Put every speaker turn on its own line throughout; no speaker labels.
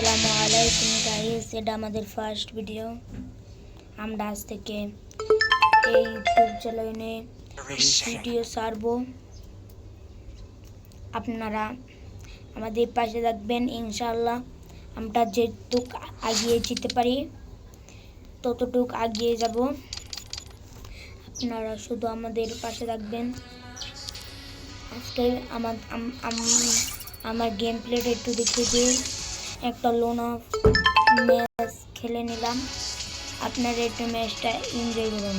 আসসালামু আলাইকুম গাইস, এটা আমাদের ফার্স্ট ভিডিও। আমরা আজ থেকে এই ইউটিউব চ্যানেলে ভিডিও ছাড়বো। আপনারা আমাদের পাশে থাকবেন ইনশাআল্লাহ। আমরা যেটুক এগিয়ে যেতে পারি ততটুক এগিয়ে যাব। আপনারা শুধু আমাদের পাশে থাকবেন। আজকে আমার গেম প্লেটা একটু দেখিয়ে দিই। একটা লোন অফ ম্যাচ খেলে নিলাম। আপনারা একটু ম্যাচটা এনজয় করুন।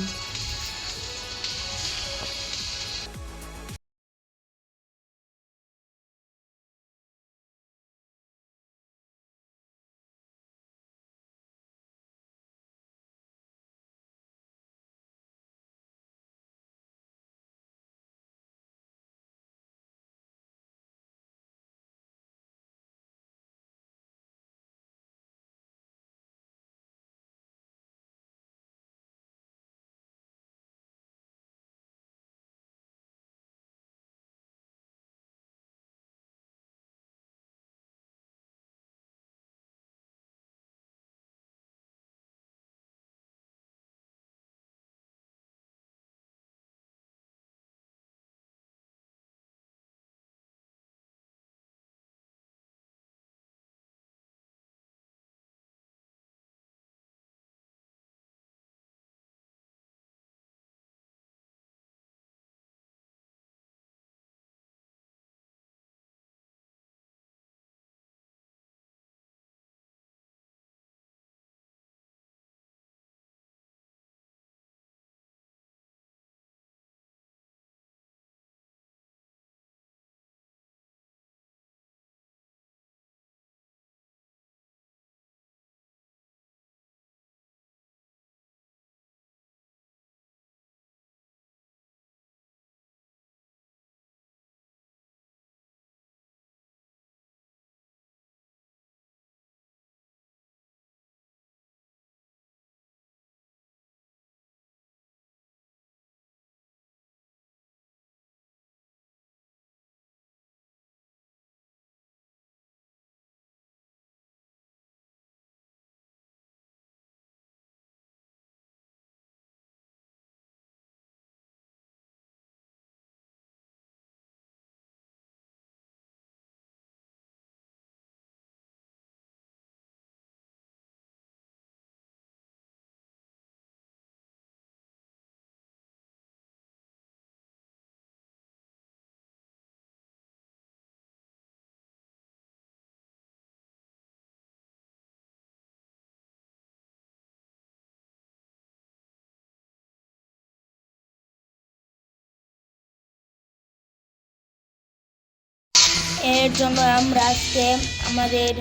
এর জন্য আমরা আজকে আমাদের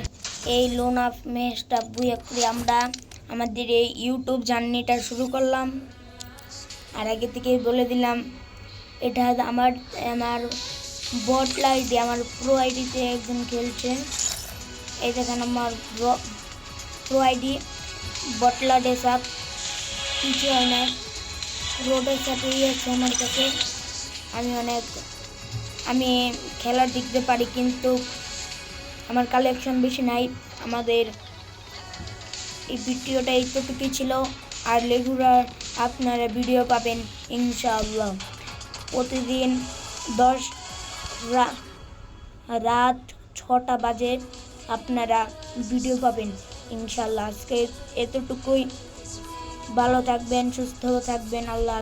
এই লোন অফ ম্যাচটা বুয়ে করে আমরা আমাদের এই ইউটিউব জার্নিটা শুরু করলাম। আর আগে থেকে বলে দিলাম, এটা আমার বট আইডি, আমার প্রো আইডিতে একজন খেলছে। এই দেখেন আমার প্রো আইডি বটলা ডেসাপ, কিছু হয় না, রোডের সাথেই আছে আমার কাছে। আমি খেলার দেখতে পারি, কিন্তু আমার কালেকশন বেশি নাই। আমাদের এই ভিডিওটা এইটুকুই ছিল। আর রেগুলার আপনারা ভিডিও পাবেন ইনশাআল্লাহ। প্রতিদিন রাত 6টা বাজে আপনারা ভিডিও পাবেন ইনশাআল্লাহ। আজকে এতটুকুই। ভালো থাকবেন, সুস্থ থাকবেন। আল্লাহ।